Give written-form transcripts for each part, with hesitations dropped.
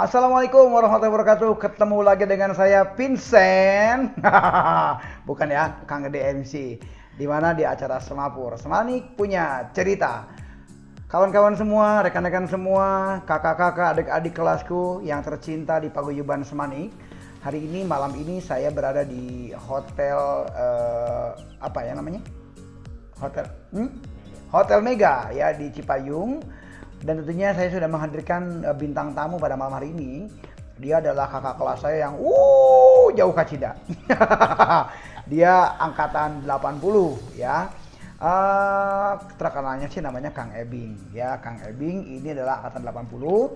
Assalamualaikum warahmatullahi wabarakatuh. Ketemu lagi dengan saya Vincent. Bukan ya, Kang Gede MC. Di mana di acara Semapur. Semanik punya cerita. Kawan-kawan semua, rekan-rekan semua, kakak-kakak, adik-adik kelasku yang tercinta di Paguyuban Semanik. Hari ini, malam ini saya berada di hotel apa ya namanya? Hotel Mega ya di Cipayung. Dan tentunya saya sudah menghadirkan bintang tamu pada malam hari ini. Dia adalah kakak kelas saya yang jauh kacida. Dia angkatan 80 ya. Terkenalnya sih namanya Kang Ebing ya. Kang Ebing ini adalah angkatan 80.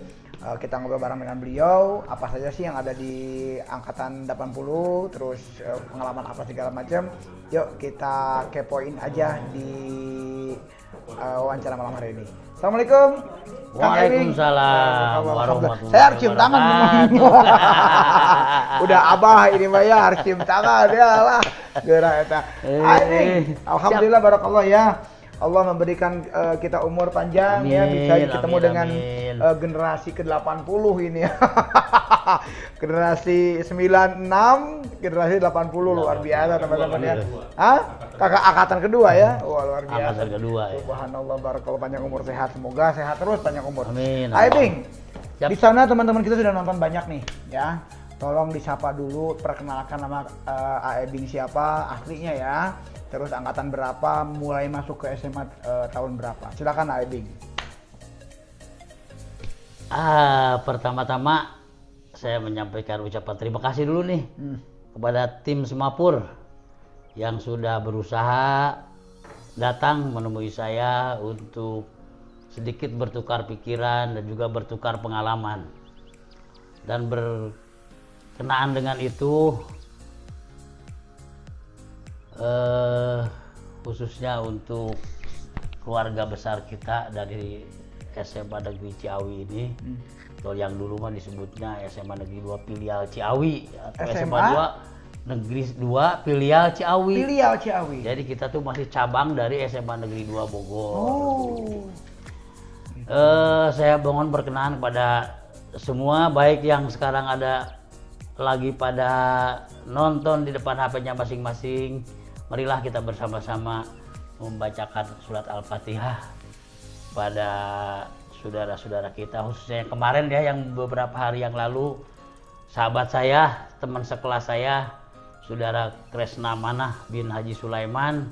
Kita ngobrol bareng dengan beliau, apa saja sih yang ada di angkatan 80, terus pengalaman apa segala macam. Yuk kita kepoin aja di wawancara malam hari ini. Assalamualaikum. Waalaikumsalam warahmatullahi Saya harus cium tangan. Udah abah ini mah ya harus cium tangan ya lah. Geura eta. Alhamdulillah barakallah ya. Allah memberikan kita umur panjang ya, bisa ketemu dengan generasi ke-80 ini ya. Generasi 96, generasi 80 luar biasa teman-teman ya. Kakak angkatan kedua ya. Wah, luar biasa. Angkatan kedua ya. Subhanallah, barakallah, panjang umur sehat. Semoga sehat terus, panjang umur. Amin. Hai Bing. Di sana teman-teman kita sudah nonton banyak nih ya. Tolong disapa dulu, perkenalkan nama A.E. Bing siapa aslinya ya. Terus angkatan berapa, mulai masuk ke SMA tahun berapa. Silakan A.E. Bing. Pertama-tama saya menyampaikan ucapan terima kasih dulu nih kepada tim Semapur yang sudah berusaha datang menemui saya untuk sedikit bertukar pikiran dan juga bertukar pengalaman. Dan berkenaan dengan itu, khususnya untuk keluarga besar kita dari SMA Negeri Ciawi ini, atau yang dulu mah disebutnya SMA Negeri 2 Filial Ciawi, atau SMA 2 Negeri 2 Filial Ciawi. Filial Ciawi. Jadi kita tuh masih cabang dari SMA Negeri 2 Bogor. Saya mohon berkenan kepada semua, baik yang sekarang ada lagi pada nonton di depan HP-nya masing-masing. Marilah kita bersama-sama membacakan surat Al-Fatihah pada saudara-saudara kita, khususnya yang kemarin ya, yang beberapa hari yang lalu sahabat saya, teman sekelas saya, saudara Kresna Manah bin Haji Sulaiman,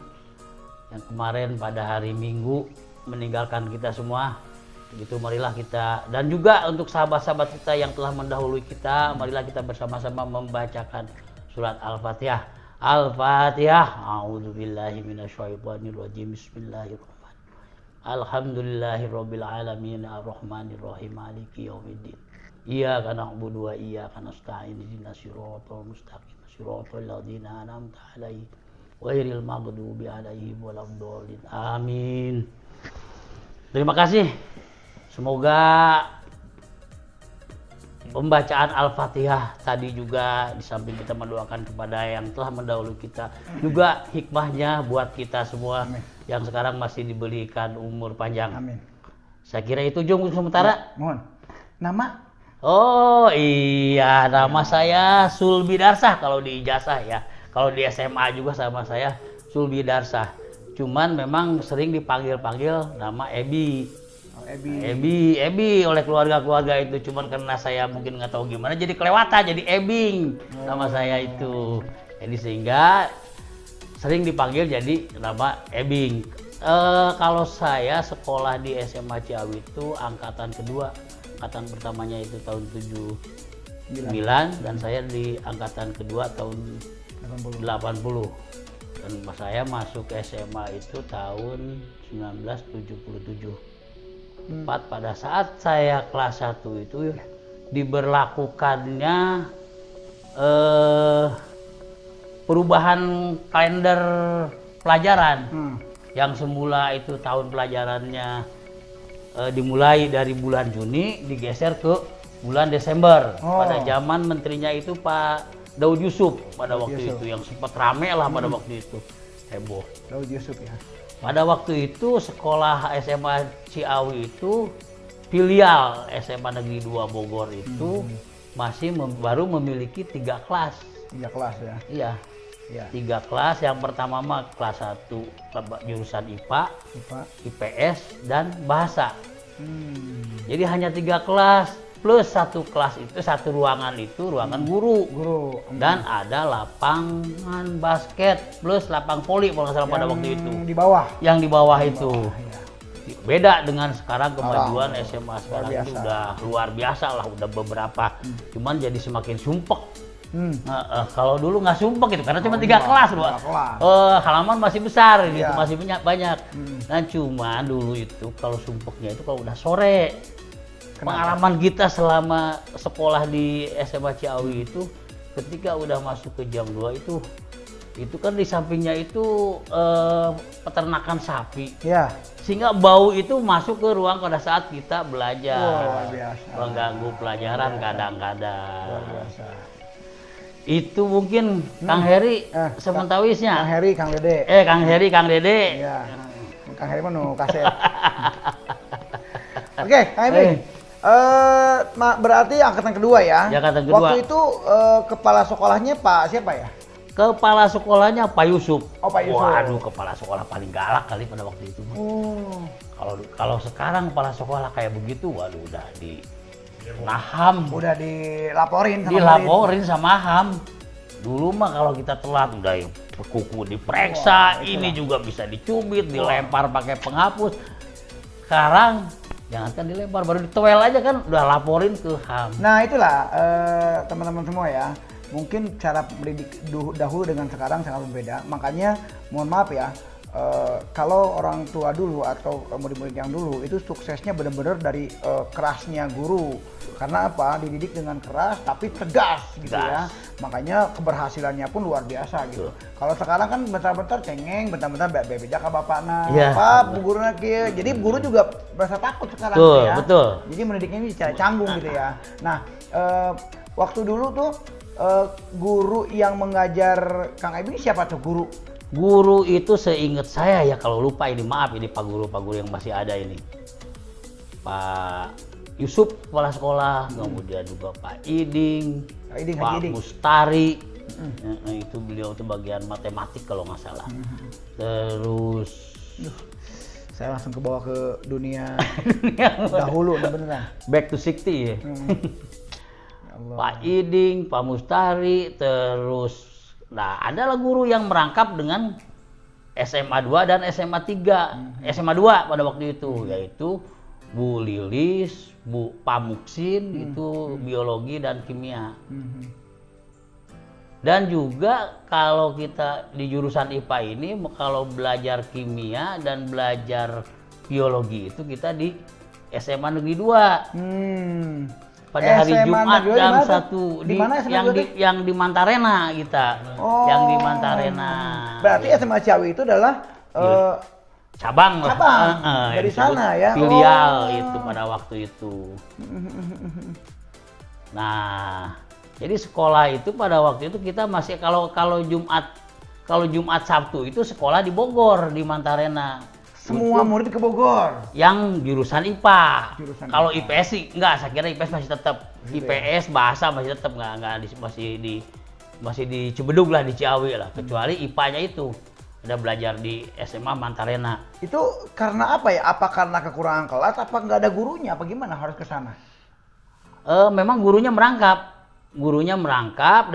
yang kemarin pada hari Minggu meninggalkan kita semua. Begitu, marilah kita, dan juga untuk sahabat-sahabat kita yang telah mendahului kita, marilah kita bersama-sama membacakan surat Al-Fatihah. Al-Fatihah. A'udzubillahi minasyaitonirrajim. Bismillahirrahmanirrahim. Alhamdulillahirabbil alamin arrahmanirrahim maliki yaumiddin. Iyyaka na'budu wa iyyaka nasta'in ihdinas siratal mustaqim siratal ladzina an'amta 'alaihim ghairil maghdubi 'alaihim waladdallin. Amin. Terima kasih. Semoga pembacaan Al-Fatihah tadi juga, di samping kita mendoakan kepada yang telah mendahului kita, juga hikmahnya buat kita semua. Amin. Yang sekarang masih diberikan umur panjang. Amin. Saya kira itu Jung sementara. Ya, mohon. Nama? Oh iya, nama saya Sulbi Darsah kalau di ijazah ya. Kalau di SMA juga sama saya Sulbi Darsah. Cuman memang sering dipanggil-panggil nama Ebi. Ebi oleh keluarga-keluarga itu, cuman karena saya mungkin nggak tahu gimana jadi kelewatan, jadi Ebing nama saya itu. Jadi sehingga sering dipanggil jadi nama Ebing. Kalau saya sekolah di SMA Ciawi itu angkatan kedua. Angkatan pertamanya itu tahun 79 dan saya di angkatan kedua tahun 80. Dan saya masuk SMA itu tahun 1977. Pada saat saya kelas 1 itu diberlakukannya perubahan kalender pelajaran. Yang semula itu tahun pelajarannya dimulai dari bulan Juni digeser ke bulan Desember. Pada zaman menterinya itu Pak Daud Yusuf pada waktu itu, yang sempat rame lah pada waktu itu, heboh. Daud Yusuf ya. Pada waktu itu sekolah SMA Ciawi itu filial SMA Negeri 2 Bogor itu baru memiliki 3 kelas. 3 kelas ya. Iya, Iya. 3 kelas. Yang pertama mah kelas 1 jurusan IPA, IPA. IPS, dan bahasa. Hmm. Jadi hanya 3 kelas plus satu kelas itu, satu ruangan itu ruangan guru. Guru. Dan ada lapangan basket plus lapang voli kalau nggak salah pada waktu itu. di bawah. Yang di bawah itu. Iya. Beda dengan sekarang kemajuan Parah. SMA sekarang Luar itu biasa. udah luar biasa lah, udah beberapa. Cuman jadi semakin sumpek. Kalau dulu nggak sumpek gitu karena cuma 3 kelas loh. 3 kelas. Halaman masih besar gitu, Iya. masih banyak. Dan cuma dulu itu kalau sumpeknya itu kalau udah sore. Kenapa? Pengalaman kita selama sekolah di SMA Ciawi itu ketika udah masuk ke jam 2 itu kan di sampingnya itu peternakan sapi. Iya. Sehingga bau itu masuk ke ruang pada saat kita belajar. Luar biasa. Mengganggu pelajaran Luar kadang-kadang. biasa. Itu mungkin Kang Heri sementawisnya. Kang Heri, Kang Dede. Kang Heri, Kang Dede. Iya. Kang Heri mah nu kaset. Oke, Kang Heri. Berarti angkatan kedua ya? Ya, angkatan kedua. Waktu itu kepala sekolahnya Pak siapa ya? Kepala sekolahnya Pak Yusuf. Oh, Pak Yusuf. Waduh, kepala sekolah paling galak kali pada waktu itu. Oh. Kalau sekarang kepala sekolah kayak begitu, waduh udah naham. Udah dilaporin sama Dilaporin sama HAM. Dulu mah kalau kita telat udah kuku diperiksa, ini juga bisa dicubit, dilempar pakai penghapus. Sekarang jangankan dilempar, baru ditoel aja kan udah laporin ke HAM. Nah itulah teman-teman semua ya, mungkin cara mendidik dahulu dengan sekarang sangat berbeda. Makanya mohon maaf ya, kalau orang tua dulu atau murid-murid yang dulu itu suksesnya benar-benar dari kerasnya guru. Karena apa? Dididik dengan keras tapi tegas gitu ya. Makanya keberhasilannya pun luar biasa gitu. Kalau sekarang kan bentar-bentar cengeng, bentar-bentar bebeja ka bapakna. Iya. Apa bu guruna kieu. Jadi guru juga merasa takut sekarang Betul, ya. betul. Jadi mendidiknya ini secara canggung gitu ya. Nah, waktu dulu tuh guru yang mengajar Kang Ebi ini siapa tuh guru? Guru itu seingat saya ya, kalau lupa ini maaf ini Pak Guru yang masih ada ini. Pak Yusuf kepala sekolah, kemudian juga Pak Iding, Pak Iding. Mustari. Itu beliau itu bagian matematik kalau nggak salah. Terus Saya langsung ke bawah ke dunia dahulu beneran. back to 60 ya. Ya Allah. Pak Iding, Pak Mustari, terus nah adalah guru yang merangkap dengan SMA 2 dan SMA 3. SMA 2 pada waktu itu yaitu Bu Lilis, Bu Pamuksin itu biologi dan kimia. Dan juga kalau kita di jurusan IPA ini kalau belajar kimia dan belajar biologi itu kita di SMA Negeri 2. Pada hari SMA Jumat Negeri jam di mana tuh? 1 Di mana SMA yang Negeri? yang di Mantarena kita. Oh. Yang di Mantarena. Berarti SMA Ciawi itu adalah cabang lah. cabang dari yang disebut sana ya. Filial Oh. itu pada waktu itu. Nah, jadi sekolah itu pada waktu itu kita masih kalau Jumat Sabtu itu sekolah di Bogor di Mantarena. Semua murid ke Bogor. Yang jurusan IPA. Jurusan Kalau IPA. IPS sih enggak, saya kira IPS masih tetap. Gitu IPS bahasa masih tetap masih di Cibedug lah, di Ciawi lah. Kecuali IPA-nya itu ada belajar di SMA Mantarena. Itu karena apa ya? Apa karena kekurangan kelas? Apa nggak ada gurunya? Apa gimana harus ke sana? Memang gurunya merangkap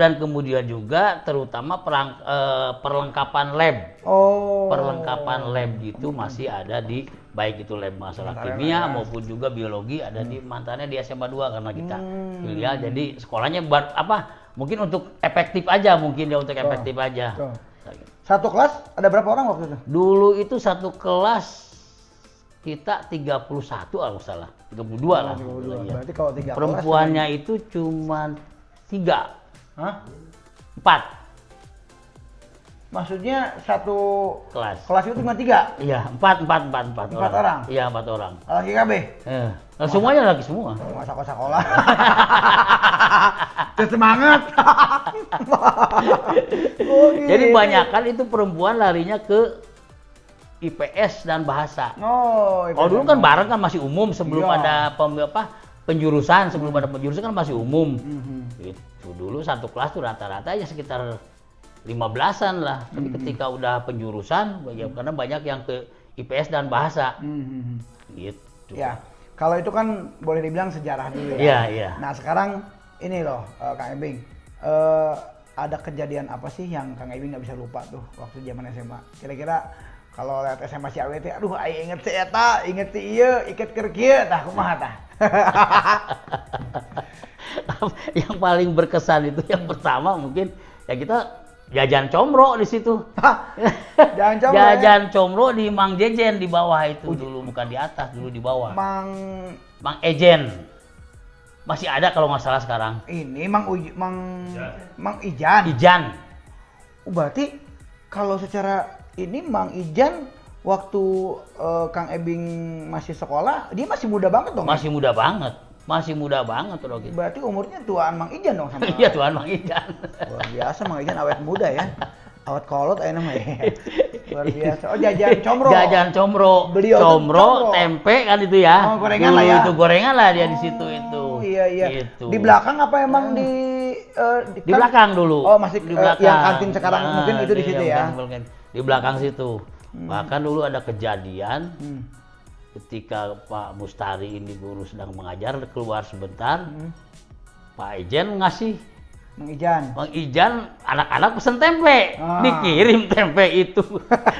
dan kemudian juga terutama perlengkapan lab. Oh. Perlengkapan lab gitu masih ada di baik itu lab masalah Mantarena, kimia ya. maupun juga biologi ada di mantannya di SMA 2 karena kita filial. Jadi sekolahnya buat mungkin untuk efektif aja efektif aja. Tuh. Satu kelas ada berapa orang waktu itu? Dulu itu satu kelas kita 31 kalau nggak salah, 32 lah. 32. Iya. Berarti kalau 3 Perempuannya itu cuma 3, Hah? 4 Maksudnya satu kelas. kelas itu cuma 3? Iya, 4 Empat orang? Iya, 4 orang. Lagi KB? Semuanya lagi semua. Masa ke sekolah. Terus semangat. Oh, Jadi gitu. banyakan itu perempuan larinya ke IPS dan bahasa. Oh, Kalau dulu kan bareng kan masih umum sebelum Iya. ada penjurusan, sebelum ada penjurusan kan masih umum. Mhm. Itu dulu satu kelas tuh rata-rata ya sekitar 15-an lah. Tapi ketika udah penjurusan, karena banyak yang ke IPS dan bahasa. Mhm. Gitu. Ya, kalau itu kan boleh dibilang sejarah dulu ya. Iya, iya. Nah sekarang ini loh Kang Ebing, ada kejadian apa sih yang Kang Ebing nggak bisa lupa tuh waktu zaman SMA? Kira-kira kalau lihat SMA si Awe teh, aduh aing inget si eta, inget si ieu, iket keur kieu, tah kumaha tah? Yang paling berkesan itu yang pertama mungkin ya kita jajan comro di situ. Hah? Jangan coba ya. Jajan comro di Mang Jejen di bawah itu dulu, bukan di atas, dulu di bawah. Mang Ejen. Masih ada kalau nggak salah sekarang. Ini Mang Ijan. Ijan. Berarti kalau secara ini Mang Ijan waktu Kang Ebing masih sekolah, dia masih muda banget dong. Masih muda banget. Masih muda banget tuh gitu. Berarti umurnya tuaan Mang Ijan dong sama. Iya, tuan Mang Ijan. Luar biasa Mang Ijan awet muda ya. Awet kolot aja namanya. Luar biasa. Oh jajan comro. Jajan comro. Beliau tuh comro, comro. tempe kan itu ya. Oh, gorengan dulu lah ya. Itu gorengan lah dia di situ itu. Oh iya iya. Gitu. Di belakang apa emang di Di belakang dulu. Oh masih di belakang. yang kantin sekarang mungkin itu di situ ya. Di belakang situ. Bahkan dulu ada kejadian ketika Pak Mustari ini guru sedang mengajar, keluar sebentar, Pak Ijen ngasih Mang Ijan. Bang Ijan, anak-anak pesen tempe, dikirim tempe itu.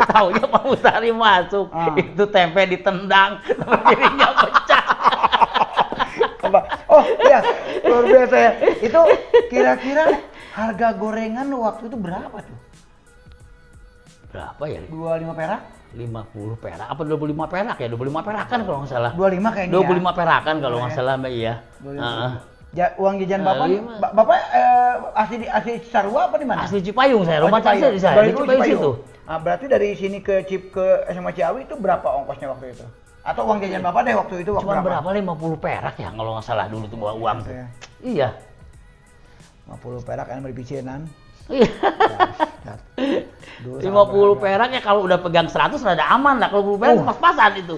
Taunya Pak Mustari masuk, itu tempe ditendang, piringnya pecah. Oh iya, luar biasa ya. Itu kira-kira harga gorengan waktu itu berapa tuh? Berapa ya? 25 perak? 50 perak, apa 25 perak ya? 25 perakan kalau nggak salah. 25 kayaknya 25 ya? perakan kalau nggak salah Mbak, iya. Uang jajan Bapak nih, Bapak asli Cisarua apa di mana? Asli Cipayung saya, rumah saya di saya, di Cipayung situ. Nah, berarti dari sini ke SMA Ciawi itu berapa ongkosnya waktu itu? Atau uang jajan Bapak deh waktu itu Cuma berapa? 50 perak ya kalau nggak salah dulu tuh bawa uang tuh. Ya. Iya. 50 perak kan beli picinan. Iya. Dulu 50 perak ya kalau udah pegang 100 rada aman lah, kalau 50 perak pas-pasan itu.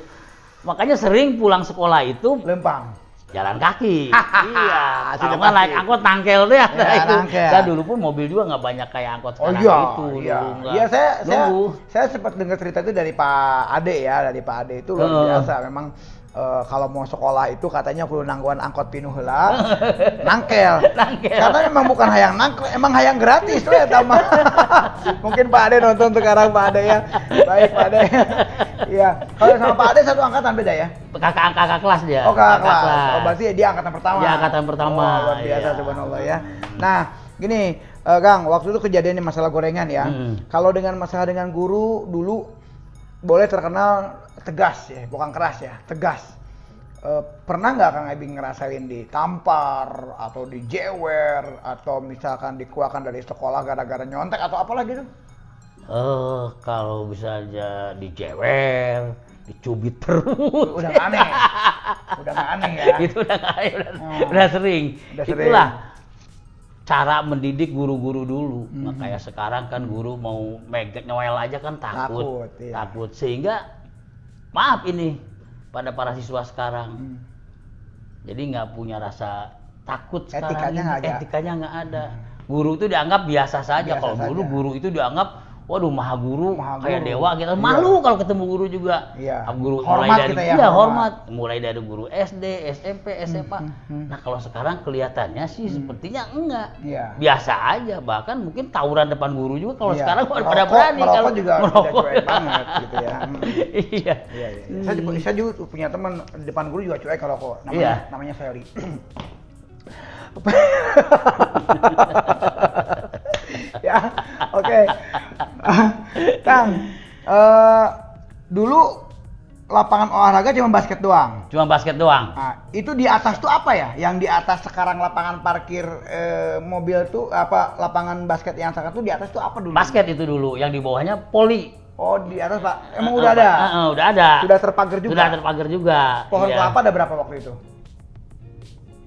Makanya sering pulang sekolah itu lempang. jalan kaki. Iya. Sudah Kalau nggak naik pasti. angkot nangkel tuh ya. Ya, itu. nangkel. Dan dulu pun mobil juga nggak banyak kayak angkot Oh sekarang iya, itu. iya. Dulu nggak. Iya Nunggu. saya sempat dengar cerita itu dari Pak Ade ya, dari Pak Ade itu luar biasa. Memang kalau mau sekolah itu katanya perlu nangguan angkot pinuh heula, nangkel. Nangkel. Karena memang bukan hayang nangkel, emang hayang gratis tuh ya Tama. Mungkin Pak Ade nonton sekarang Pak Ade ya. Baik Pak Ade. Iya. Kalau sama Pak Ade satu angkatan beda ya? Kakak kelas dia. Oh kakak kelas. Oh berarti dia angkatan pertama. Dia angkatan pertama. Oh, luar biasa iya. subhanallah ya. Nah gini Kang, waktu itu kejadiannya masalah gorengan ya. Kalau dengan masalah dengan guru dulu boleh terkenal tegas ya, bukan keras ya, tegas. Pernah nggak Kang Ebing ngerasain ditampar atau dijewer atau misalkan dikeluarkan dari sekolah gara-gara nyontek atau apalah gitu? Kalau misalnya dijewer, dicubit perut. Udah nggak aneh. Udah nggak aneh ya. Itu udah nggak aneh, udah sering. Udah sering. Itulah cara mendidik guru-guru dulu. Makanya sekarang kan guru mau nyowel aja kan takut. Iya. Takut. Sehingga maaf ini pada para siswa sekarang. Jadi nggak punya rasa takut sekarang. Etikanya nggak ada. Guru itu dianggap biasa saja. Kalau guru itu dianggap waduh maha guru, kayak dewa gitu. Malu kalau ketemu guru juga. Iya. Guru Hormat mulai dari kita ya, hormat. Mulai dari guru SD, SMP, SMA. Nah, kalau sekarang kelihatannya sih sepertinya enggak. Iya. Biasa aja, bahkan mungkin tawuran depan guru juga kalau Iya. sekarang pada berani kalau juga merokok. cuek banget gitu ya. Iya. Iya. Saya juga punya teman di depan guru juga cuek kalau kok. Namanya Feli. Ya, oke. Kang, dulu lapangan olahraga cuma basket doang. Cuma basket doang. Nah, itu di atas tuh apa ya? Yang di atas sekarang lapangan parkir mobil tuh apa? Lapangan basket yang sekarang tuh di atas tuh apa dulu? Basket itu dulu, yang di bawahnya poli. Oh, di atas Pak. Emang udah ada? Udah ada. Sudah terpagar juga. Sudah terpagar juga. Pohon kelapa ada berapa waktu itu?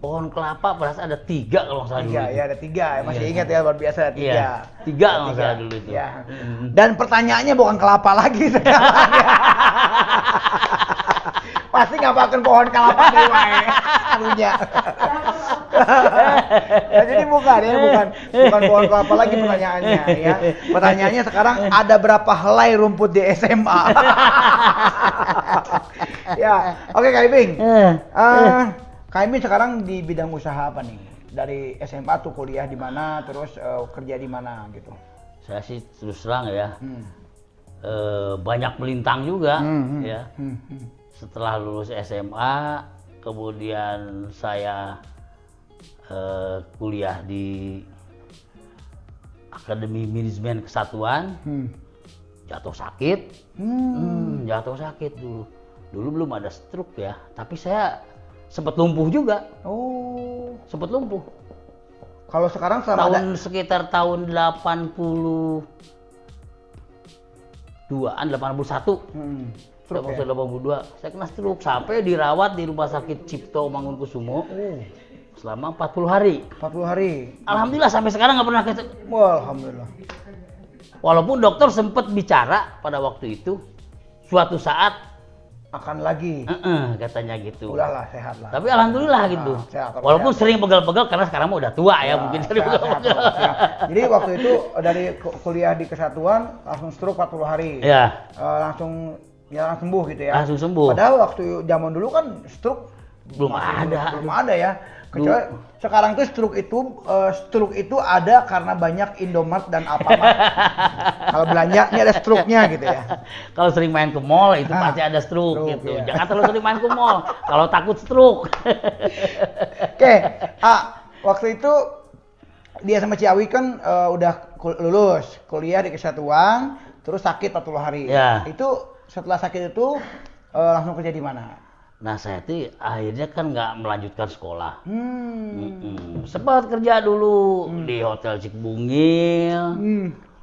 pohon kelapa perasaan ada 3 kalau nggak salah dulu. 3 ya, ada 3. Masih Iya. ingat ya, luar biasa ada 3. Iya, 3 kalau nggak salah dulu itu. Ya. Dan pertanyaannya bukan kelapa lagi sekarang. Pasti ngapain pohon kelapa di wae. Anunya. Ya, jadi bukan pohon kelapa lagi pertanyaannya ya. Pertanyaannya sekarang ada berapa helai rumput di SMA? Ya, oke Kak Iping. Kak Iping sekarang di bidang usaha apa nih? Dari SMA tuh kuliah di mana, terus kerja di mana gitu? Saya sih terus terang ya, banyak melintang juga ya. Setelah lulus SMA, kemudian saya kuliah di Akademi Manajemen Kesatuan, jatuh sakit, jatuh sakit dulu belum ada stroke ya, tapi saya sempat lumpuh juga. Oh, sempat lumpuh. Kalau sekarang selama sekitar tahun 82-an, 81. Stroke ya? 82, saya kena stroke sampai dirawat di Rumah Sakit Cipto Mangunkusumo selama 40 hari. 40 hari. Alhamdulillah sampai sekarang nggak pernah Wah, alhamdulillah. Walaupun dokter sempat bicara pada waktu itu, suatu saat akan lagi. Katanya gitu. Udahlah, sehat lah. Tapi alhamdulillah gitu. Sehat, walaupun sehat. sering pegel-pegel karena sekarang mah udah tua ya, mungkin sering Sehat, pegel-pegel. sehat. Jadi waktu itu dari kuliah di Kesatuan langsung stroke 40 hari. Ya. Langsung sembuh gitu ya. Langsung sembuh. Padahal waktu zaman dulu kan stroke belum ada ya. Kecuali sekarang tuh stroke itu ada karena banyak Indomart dan Alfamart. Kalau belanja ini ada stroke-nya gitu ya. Kalau sering main ke mall itu pasti ada stroke gitu. Iya. Jangan terlalu sering main ke mall kalau takut stroke. Oke, waktu itu dia sama Ciawi kan udah lulus kuliah di Kesatuan, terus sakit 40 hari. Ya. Itu setelah sakit itu langsung kerja di mana? Nah saya tuh akhirnya kan nggak melanjutkan sekolah. Sempat kerja dulu di Hotel Cikbungil.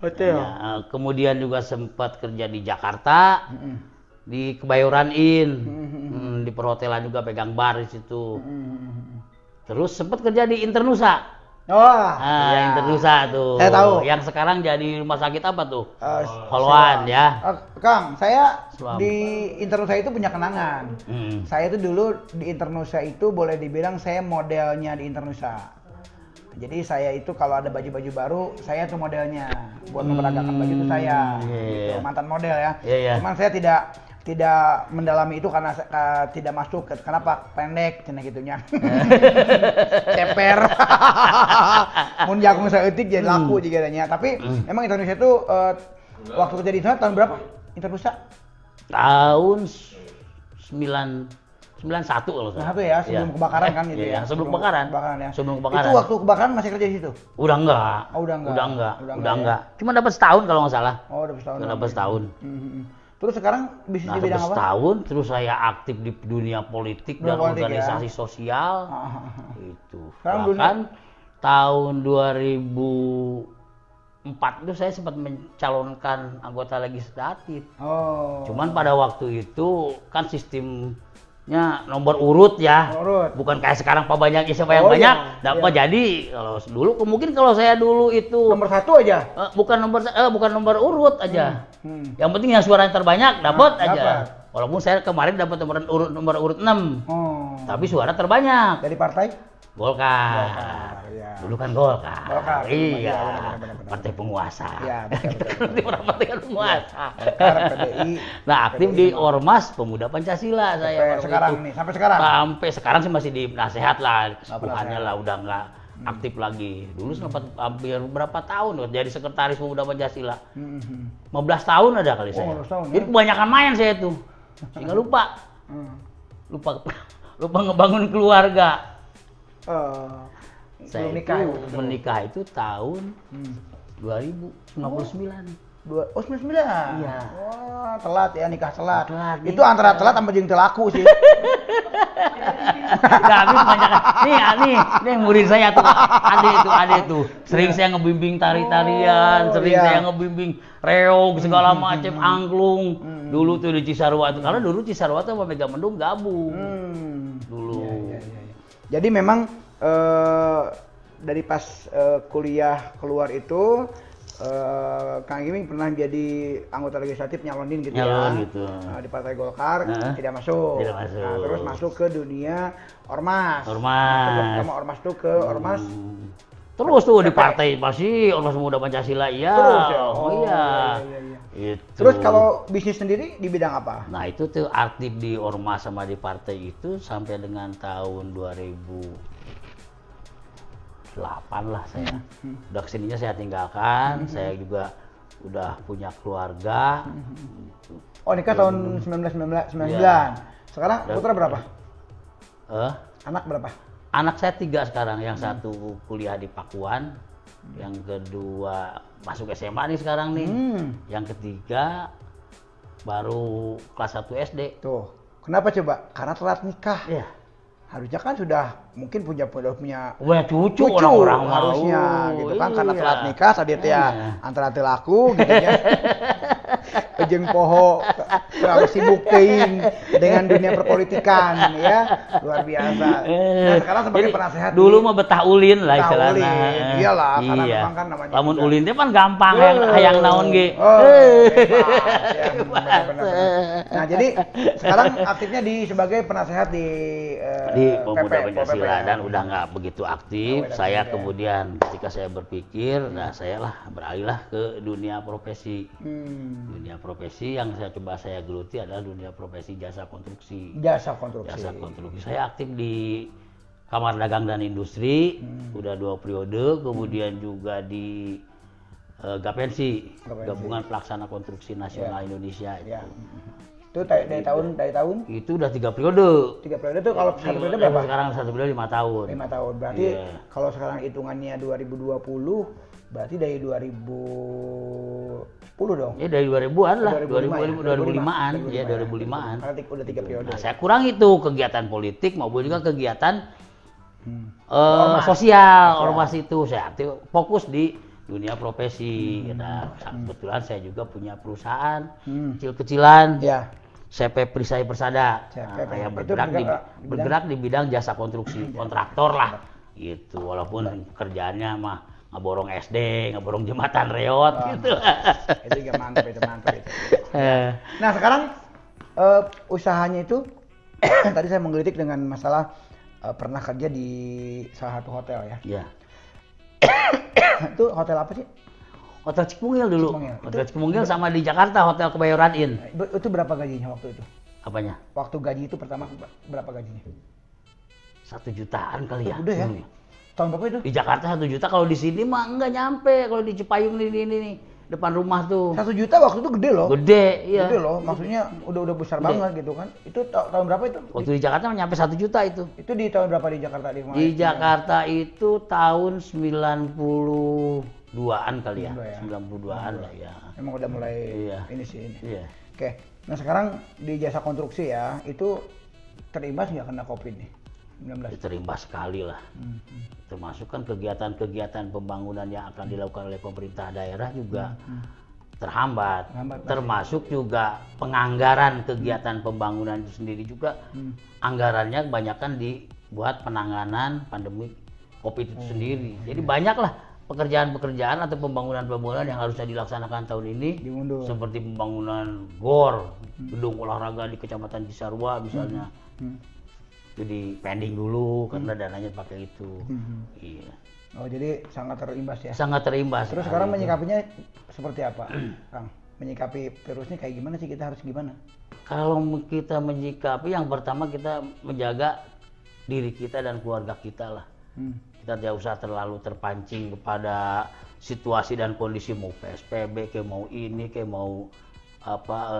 Hotel. Ya, kemudian juga sempat kerja di Jakarta, di Kebayoran Inn, di perhotelan juga pegang bar di situ. Terus sempat kerja di Internusa. Ya. Internusa tuh. Saya tahu. Yang sekarang jadi rumah sakit apa tuh? Holwan ya. Kang, saya Suam. di Internusa itu punya kenangan. Saya itu dulu di Internusa itu boleh dibilang saya modelnya di Internusa. Jadi saya itu kalau ada baju-baju baru, saya tuh modelnya buat memperagakan baju itu saya. Gitu, mantan model ya. Cuman saya tidak mendalami itu karena tidak masuk. Kenapa? Pendek cina gitunya. Ceper. Mun jagung saeutik jadi laku juga nya. Tapi emang Indonesia itu waktu kerja di sana tahun berapa? Internusa? Tahun 91 kalau salah. Satu ya, sebelum kebakaran kan gitu ya. Sebelum kebakaran. Ya. Sebelum kebakaran. Itu waktu kebakaran masih kerja di situ? Udah enggak. Udah enggak. Cuma dapat setahun kalau nggak salah. Dapat setahun. Dapat setahun. Terus sekarang bisnis di bidang apa? Setahun, terus saya aktif di dunia politik dan organisasi sosial. Itu. Bahkan tahun 2004 itu saya sempat mencalonkan anggota legislatif. Cuman pada waktu itu kan sistemnya nomor urut ya. Bukan kayak sekarang Pak banyak siapa yang banyak dapat. Jadi kalau dulu mungkin kalau saya dulu itu nomor 1 aja. Bukan nomor urut aja. Yang penting yang suaranya terbanyak dapat aja. Walaupun saya kemarin dapat nomor urut 6. Tapi suara terbanyak. Dari partai? Golkar. Ya. Dulu kan Golkar. Iya. Benar. Partai penguasa. Iya, betul. Di partai penguasa. Golkar, PDI. Nah, aktif di Ormas Pemuda Pancasila saya. Sampai sekarang. Sampai sekarang sih masih di nasehat lah, kesepuhannya lah udah nggak aktif lagi. Dulu sempat hampir berapa tahun jadi sekretaris Pemuda Pancasila. 15 tahun ada kali saya. 15 tahun, Jadi kebanyakan main saya tuh. Sehingga lupa ngebangun keluarga. Saya menikah itu tahun 2099. 99. Iya. Wah, telat ya, nikah telat. Itu nikah. antara telat sama jeung telaku sih. Nah, nih murid saya tuh, ade tuh. Sering saya ngebimbing tari-tarian, saya ngebimbing reog segala macam, angklung. Dulu tuh di Cisarua tuh, karena dulu Cisarua tuh sama Megamendung gabung. Dulu. Iya. Jadi memang dari pas kuliah keluar itu Kang Giming pernah jadi anggota legislatif nyalonin gitu Nyalon ya. gitu. Di Partai Golkar Heeh. tidak masuk. Tidak masuk. Nah, terus masuk ke dunia ormas. Ormas. Pertama ormas tuh ke ormas. Terus tuh di PP. partai pasti Ormas Pemuda Pancasila iya. Terus ya? Oh, Oh, iya. iya. Itu. Terus kalau bisnis sendiri di bidang apa? Nah itu tuh aktif di ormas sama di partai itu sampai dengan tahun 2008 lah saya. Udah kesininya saya tinggalkan, saya juga udah punya keluarga. Gitu. Oh nikah tahun 1999. Iya. Sekarang Dan- putra berapa? Anak berapa? Anak saya 3 sekarang, yang satu kuliah di Pakuan, yang kedua masuk SMA nih sekarang nih, yang ketiga baru kelas 1 SD. Tuh. Kenapa coba? Karena telat nikah. Ya. Harusnya kan sudah mungkin punya Wah cucu orang-orang mau. harusnya gitu kan, karena Iya. telat nikah tadi teh ya Iya. antara teu laku gitu ya. Jeung poho terlalu sibuk teuing dengan dunia perpolitikan ya, luar biasa. Nah, sekarang sebagai Jadi, penasehat dulu mah betah ulin lah Betah istilahnya. ulin, iyalah, karena Iya. memang kan namanya Lamun juga. ulin teh kan gampang hayang naon ge. Oh, bebas, ya, benar-benar. Nah, jadi sekarang aktifnya sebagai penasehat di Pemuda PP, Pancasila PP. dan udah nggak begitu aktif. Oh, udah Saya aktif ya. kemudian ketika saya berpikir, nah saya lah beralihlah ke dunia profesi. Dunia profesi yang saya geluti adalah dunia profesi jasa konstruksi. Jasa konstruksi. Jasa konstruksi. Saya aktif di Kamar Dagang dan Industri, udah 2 periode, kemudian juga di Gapensi, Gapensi. Gabungan Pelaksana Konstruksi Nasional Indonesia. Ya. Itu dari tahun Itu udah 3 periode. 3 periode tuh, kalau satu periode berapa? Sekarang 1 periode 5 tahun. 5 tahun. Berarti Iya. kalau sekarang hitungannya 2020, berarti dari 2010 dong. Ya dari 2000-an lah, 2005 2005-an, ya 2005-an. Karena udah 3 periode. Nah, saya kurang itu kegiatan politik maupun juga kegiatan Ormas. sosial, ormas itu saya aktif fokus di dunia profesi. Nah, kebetulan saya juga punya perusahaan kecil-kecilan. Ya. CP Perisai Persada. CP. Saya Itu bergerak di bidang jasa konstruksi, kontraktor lah. Gitu, walaupun kerjaannya mah ngeborong SD, ngeborong jembatan reot gitu. Itu juga mantap itu. Nah, sekarang usahanya itu tadi saya menggelitik dengan masalah pernah kerja di salah satu hotel ya. Ya. Itu hotel apa sih? Hotel Cikmungil dulu. Cikmungil. Hotel Cikmungil sama di Jakarta Hotel Kebayoran Inn. Itu berapa gajinya waktu itu? Apanya? Waktu gaji itu pertama berapa gajinya? 1 jutaan kali ya. Udah ya? Tahun berapa itu? Di Jakarta 1 juta, kalau di sini mah enggak nyampe. Kalau di Cipayung ini depan rumah tuh. 1 juta waktu itu gede loh. Gede, iya. Gede loh, maksudnya udah besar Gede. banget gitu kan. Itu tahun berapa itu? Waktu di Jakarta mah nyampe 1 juta itu. Itu di tahun berapa di Jakarta di mana? Di Jakarta itu tahun 92-an kali ya. 92-an lah ya. Emang udah mulai Iya. ini sih ini. Iya. Oke. Nah, sekarang di jasa konstruksi ya, itu terimbas nggak kena Covid nih? 19. Terimbas sekali lah. Termasuk kan kegiatan-kegiatan pembangunan yang akan dilakukan oleh pemerintah daerah juga terhambat. Termasuk juga penganggaran kegiatan pembangunan itu sendiri juga anggarannya kebanyakan dibuat penanganan pandemi Covid itu sendiri. Jadi banyaklah pekerjaan-pekerjaan atau pembangunan-pembangunan yang harusnya dilaksanakan tahun ini Diundur. seperti pembangunan GOR, gedung olahraga di Kecamatan Cisarua misalnya. Itu di pending dulu karena dananya pakai itu. Iya. Oh, jadi sangat terimbas ya. Sangat terimbas. Terus sekarang menyikapinya seperti apa, Kang? Menyikapi virusnya kayak gimana sih, kita harus gimana? Kalau kita menyikapi, yang pertama kita menjaga diri kita dan keluarga kita lah. Kita tidak usah terlalu terpancing kepada situasi dan kondisi, mau PSBB, kayak mau ini, kayak mau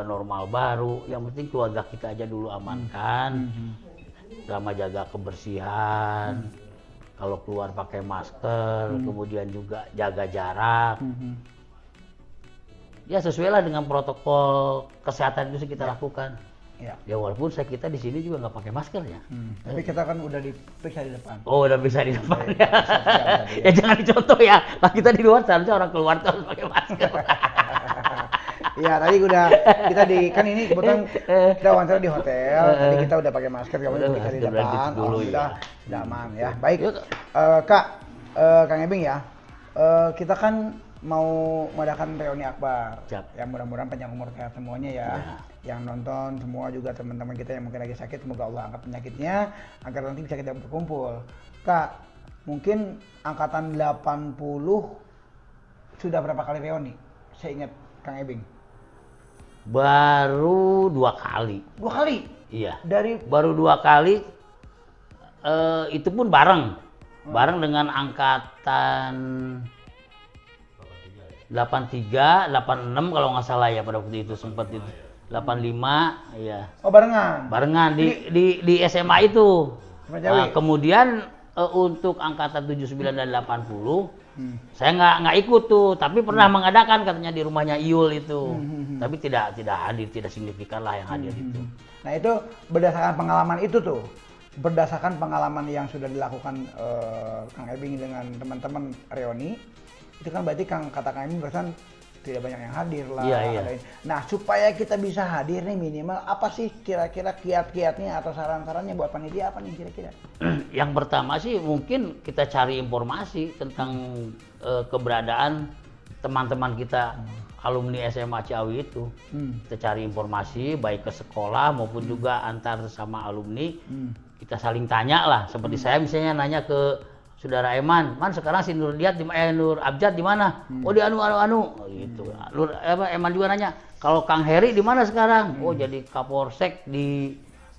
normal baru. Yang penting keluarga kita aja dulu amankan. Sama jaga kebersihan. Kalau keluar pakai masker, kemudian juga jaga jarak. Ya sesuai lah dengan protokol kesehatan itu sih kita lakukan. Ya. Ya walaupun kita di sini juga nggak pakai masker ya. Tapi kita kan udah diperiksa di depan. Oh udah bisa di depan ya. Ya jangan dicontoh ya. Lah kita di luar seharusnya orang keluar tuh harus pakai masker. Iya, tadi udah kita kan ini kebetulan kita wawancara di hotel. Tadi kita udah pakai masker, kemudian kita di depan. Alhamdulillah udah aman ya. Baik, Kak, Kang Ebing ya. Kita kan mau mengadakan reuni akbar. Siap. Ya mudah-mudahan panjang umur sehat semuanya ya. Yang nonton semua juga teman-teman kita yang mungkin lagi sakit, semoga Allah angkat penyakitnya agar nanti bisa kita berkumpul. Kak, mungkin angkatan 80 sudah berapa kali reuni? Saya ingat Kang Ebing. Baru 2 kali. 2 kali? Iya. Baru 2 kali, itu pun bareng. Bareng dengan angkatan 83, 86 kalau nggak salah ya pada waktu itu sempat itu. 85, iya. Oh, barengan. Barengan di SMA itu. Kemudian untuk angkatan 79 dan 80, saya nggak ikut tuh, tapi pernah mengadakan katanya di rumahnya Iul itu. Tapi tidak hadir, tidak signifikan lah yang hadir itu. Nah, itu berdasarkan pengalaman itu tuh. Berdasarkan pengalaman yang sudah dilakukan Kang Ebing dengan teman-teman reuni, itu kan berarti kata Kang Ebing barusan tidak banyak yang hadir lah. Iya. Nah, supaya kita bisa hadir nih minimal apa sih kira-kira kiat-kiatnya atau saran-sarannya buat panitia apa nih kira-kira? Yang pertama sih mungkin kita cari informasi tentang keberadaan teman-teman kita alumni SMA Ciawi itu. Kita cari informasi baik ke sekolah maupun juga antar sesama alumni. Kita saling tanya lah, seperti saya misalnya nanya ke saudara Eman, Man sekarang si Nur Abjad di mana? Oh di anu gitu. Eman juga nanya, kalau Kang Heri di mana sekarang? Oh jadi Kapolsek di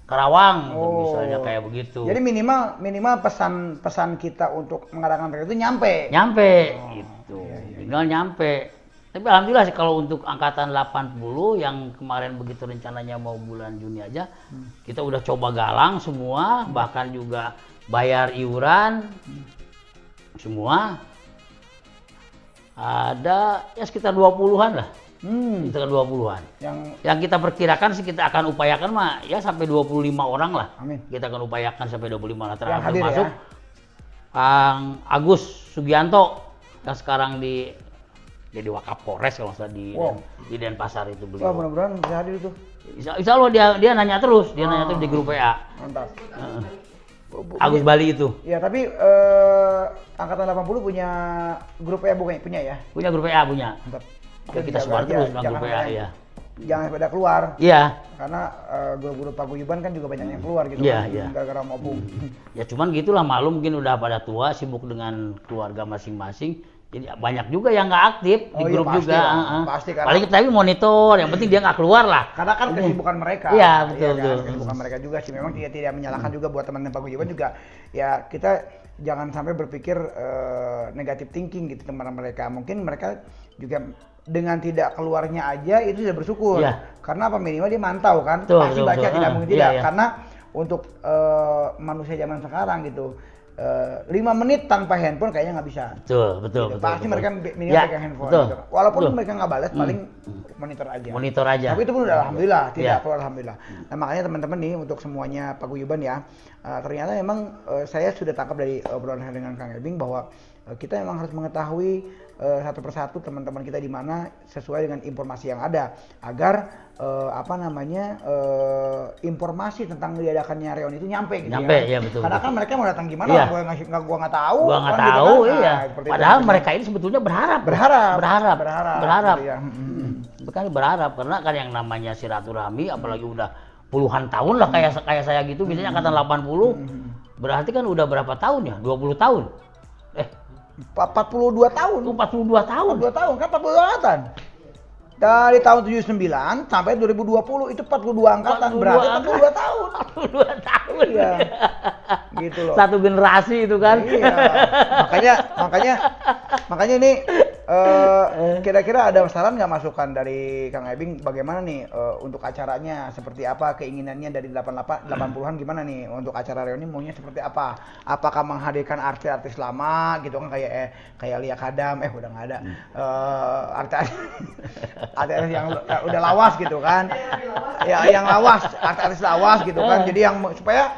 Karawang, misalnya kayak begitu. Jadi minimal pesan kita untuk mengadakan reuni itu nyampe. Gitu. Tinggal nyampe. Tapi alhamdulillah sih kalau untuk angkatan 80 yang kemarin begitu rencananya mau bulan Juni aja, kita udah coba galang semua, bahkan juga bayar iuran semua. Ada ya sekitar 20-an lah. Sekitar 20-an. Yang kita perkirakan sih kita akan upayakan mah ya sampai 25 orang lah. Amin. Kita akan upayakan sampai 25 lah hadir termasuk ya? Kang Agus Sugianto yang sekarang jadi Wakapolres kalau nggak salah di Denpasar itu beliau. Wah, mudah-mudahan bisa hadir itu. Insya Allah dia nanya terus, nanya terus di grup WA. Mantap. Agus Bali itu. Ya, tapi angkatan 80 punya grup WA punya ya? Punya grup WA punya. Mantap. Kita sebar terus dalam grup WA ya. Jangan pada keluar. Iya. Karena grup-grup paguyuban kan juga banyak yang keluar gitu Iya. Gara-gara mabuk. Ya cuman gitulah, maklum mungkin udah pada tua, sibuk dengan keluarga masing-masing. Jadi banyak juga yang nggak aktif di grup pasti juga. Pasti karena paling tapi monitor, yang penting dia nggak keluar lah. Karena kan kesibukan mereka. Iya, betul. Kesibukan mereka juga sih. Memang tidak menyalahkan juga buat teman-teman paguyuban juga. Ya kita jangan sampai berpikir negatif thinking gitu teman mereka. Mungkin mereka juga dengan tidak keluarnya aja itu sudah bersyukur. Iya. Karena apa, minimal dia mantau kan. Betul, pasti baca tidak mungkin tidak. Iya. Karena untuk manusia zaman sekarang gitu. 5 menit tanpa handphone kayaknya nggak bisa. Betul. Pasti mereka minimal Ya, pegang handphone. betul. Gitu. Walaupun Betul. mereka nggak balas, paling monitor aja. Tapi itu pun udah alhamdulillah, tidak perlu alhamdulillah. Nah makanya teman-teman nih untuk semuanya paguyuban ya, ternyata memang saya sudah tangkap dari obrolan saya dengan Kang Ebing bahwa kita memang harus mengetahui satu persatu teman-teman kita di mana sesuai dengan informasi yang ada agar informasi tentang diadakannya reuni itu nyampe gitu ya, betul. Karena kan mereka mau datang gimana, Iya. gua nggak tahu. Gua nggak kan, tahu, gitu kan? iya. Seperti Padahal itu. mereka ini sebetulnya berharap. Gitu ya. Bukan berharap, karena kan yang namanya silaturahmi, apalagi udah puluhan tahun lah kayak saya gitu, misalnya angkatan 80, berarti kan udah berapa tahun ya? 20 tahun. 42 tahun. 42 tahun. 42 tahun kan 42 angkatan. Dari tahun 79 sampai 2020 itu 42 angkatan, berarti 42 tahun. 42 tahun. Iya. Gitu loh. Satu generasi itu kan. Iya. Makanya ini kira-kira ada saran nggak masukan dari Kang Ebing bagaimana nih untuk acaranya, seperti apa keinginannya dari 80-an gimana nih untuk acara reuni maunya seperti apa? Apakah menghadirkan artis-artis lama gitu kan kayak Lia Kadam, udah nggak ada. Artis yang udah lawas gitu kan. Ya yang lawas, artis lawas gitu kan. Jadi yang supaya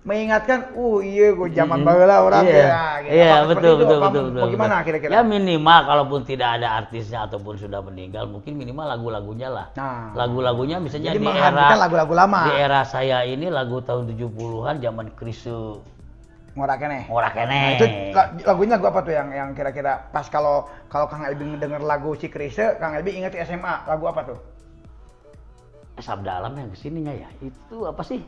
mengingatkan, iya gue zaman baheula orang Iya, ya. Gitu. iya Apakah seperti betul, itu? betul, Apa betul, betul. Bagaimana betul. kira-kira? Ya minimal kalaupun tidak ada artisnya ataupun sudah meninggal, mungkin minimal lagu-lagunya lah. Nah. Lagu-lagunya misalnya Jadi di menghadirkan lagu-lagu lama. Di era saya ini lagu tahun 70-an zaman Chrisye. Ngora keneh. Ngora keneh. Nah, itu lagunya lagu apa tuh yang kira-kira pas kalau Kang Elbing denger lagu si Chrisye, Kang Elbing ingat SMA, lagu apa tuh? Sabda Alam yang kesininya ya. Itu apa sih?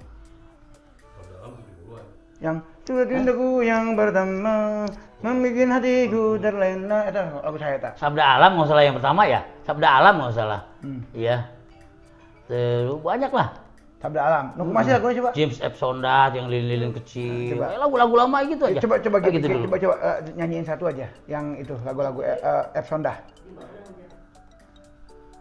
Yang cintaku yang pertama membuat hatiku terlena, itu lagu saya tak. Sabda Alam nggak salah yang pertama ya. Sabda Alam nggak salah. Iya. Terus banyak lah. Sabda Alam. Masih lagunya coba. James F. Sondat yang lilin-lilin kecil. Coba. Lagu-lagu lama gitu aja. Coba Kayak gitu dulu. coba nyanyiin satu aja yang itu lagu-lagu Epsondah.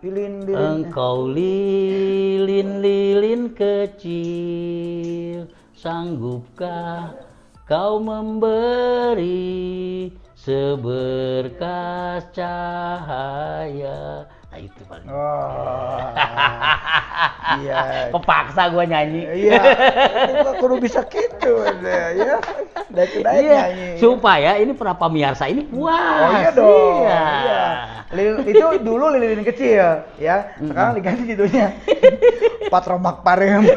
Lilin. Engkau lilin-lilin kecil, sanggupkah kau memberi seberkas cahaya? Nah itu paling. Oh. Iya. Kepaksa gua nyanyi. Iya. Kok kudu bisa gitu ya. Dari Iya, nyanyi. supaya ini para pemirsa ini puas. Oh iya dong. Iya. Itu dulu lilin kecil ya. Sekarang diganti judulnya Patromak Parem.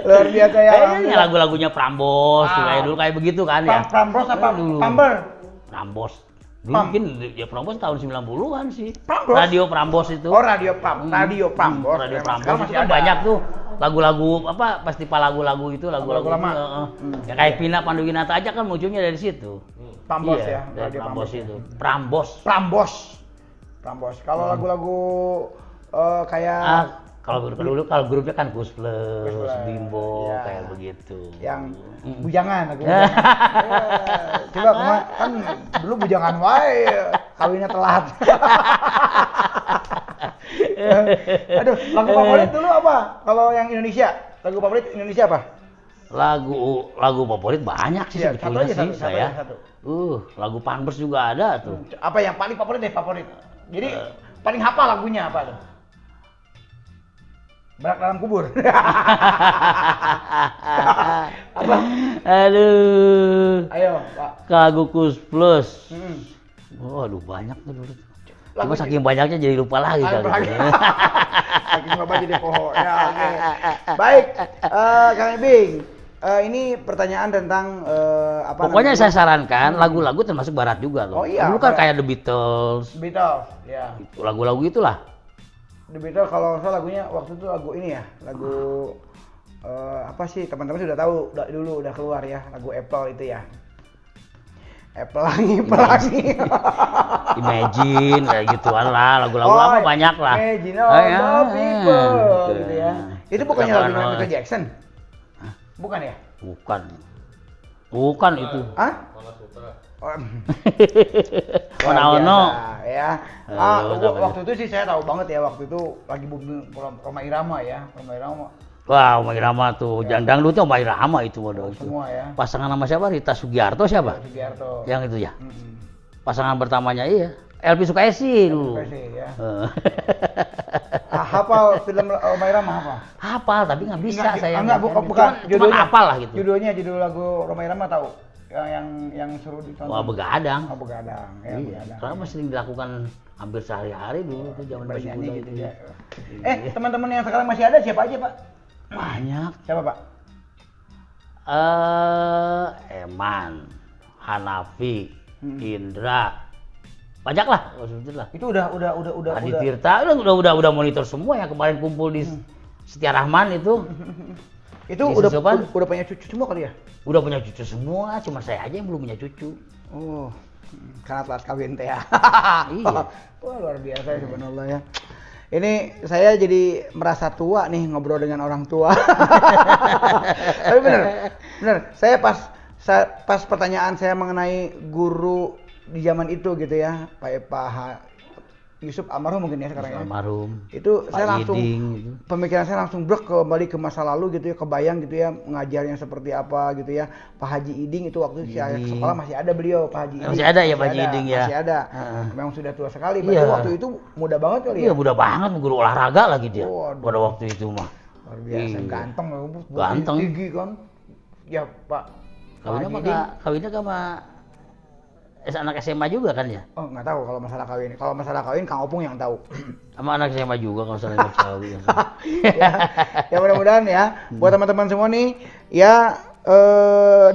Luar biasa ya. Kayaknya lagu-lagunya Prambos, kayak dulu kayak begitu kan ya. Prambos apa? Dulu. Pamber. Prambos. Dulu mungkin ya Prambos tahun 90-an sih. Prambos? Radio Prambos itu. Oh, Radio Prambos. Radio Sekarang Prambos masih itu kan ada. banyak tuh lagu-lagu apa festival lagu-lagu itu lagu-lagu lama. Ya kayak Pina Panduwinata aja kan munculnya dari situ. Prambos Iya, ya. dari Radio Prambos ya. itu. Prambos. Prambos. Kalau lagu-lagu kayak Kalau grupnya kan Gus Plus, Bimbo ya. kayak begitu. Yang bujangan lagu bujangan. Ya, coba kan dulu bujangan wae kawinnya telat. Aduh, lagu favorit dulu apa? Kalau yang Indonesia, lagu favorit Indonesia apa? Lagu favorit banyak sih Iya, sebetulnya satu aja, sih saya. satu. Lagu Panbers juga ada tuh. Apa yang paling favorit deh, favorit? Jadi paling hafal lagunya apa tuh? Berak dalam kubur. Apa? Aduh. Ayo, Pak. Lagu Gus Plus. Hmm. Banyak tuh dulu. Lagu Cuma saking banyaknya jadi lupa lagi kali. Saking bapak jadi pohon. Ya, oke. Baik, Kang Ebing. Ini pertanyaan tentang apa Pokoknya namanya? saya sarankan lagu-lagu termasuk barat juga loh. Oh iya, Dulu kan barat. kayak The Beatles. Beatles, ya. Lagu-lagu itulah. The Beatles kalau saya lagunya waktu itu lagu ini ya, lagu apa sih teman-teman sudah tahu dulu udah keluar ya, lagu Apple itu ya. Pelangi. Imagine kayak gituan lah, lagu-lagu lama banyak lah. Imagine all the people gitu ya. Itu bukannya lagu Katakan, Michael Jackson? Bukan ya? Bukan itu. Hah? Oh, Ono. biasa, ya. Waktu itu sih saya tahu banget ya, waktu itu lagi booming Rhoma Irama ya, Rhoma Irama. Wah, Omah Irama tuh. Dangdutnya Omah Irama itu waduh itu. Semua ya. Pasangan nama siapa? Rita Sugiarto siapa? Sugiarto. Yang itu ya. Pasangan pertamanya iya. Elvi Sukaesi dulu. Sukaesi, ya. Hafal film Rhoma Irama apa? Hafal tapi nggak bisa saya. Bukan. Cuma hafal lah gitu. Judul lagu Rhoma Irama tahu? Yang seru ditonton. Wah, begadang. Oh, begadang. Ya, Iya. begadang. Karena masih dilakukan hampir sehari-hari dulu tuh zaman masih muda Gitu itu. ya. Teman-teman yang sekarang masih ada siapa aja, Pak? Banyak. Siapa, Pak? Eman, Hanafi, Indra. Banyak lah, lah. Itu udah Adi Tirta udah monitor semua yang kemarin kumpul di Setia Rahman itu. Itu Di udah punya cucu semua kali ya? Udah punya cucu semua, cuma saya aja yang belum punya cucu. Oh, karena telat kawin teh ya. Iya. Wah, luar biasa ya, subhanallah ya. Ini saya jadi merasa tua nih ngobrol dengan orang tua. Tapi bener. Saya pas pertanyaan saya mengenai guru di zaman itu gitu ya, Pak Yusuf almarhum mungkin ya sekarang ya. Almarhum. Itu Pak saya langsung Iding, gitu. pemikiran saya langsung kembali ke masa lalu gitu ya, kebayang gitu ya ngajarnya seperti apa gitu ya. Pak Haji Iding itu waktu saya sekolah masih ada beliau, Pak Haji Iding. Masih ada ya Pak Haji Iding ya. Masih ada. Memang sudah tua sekali. Iya. Waktu itu muda banget kali ya. Iya, mudah banget guru olahraga lagi dia. Waduh. Pada waktu itu mah. Luar biasa, Iya. ganteng, Ganteng. tinggi kan. Ya Pak. Kawinnya Haji mah Ding. kawinnya sama anak SMA juga kan ya? Oh nggak tahu kalau masalah kawin. Kalau masalah kawin Kang Opung yang tahu. Sama anak SMA juga kalau salah Ciawi. ya, ya mudah-mudahan ya buat teman-teman semua nih ya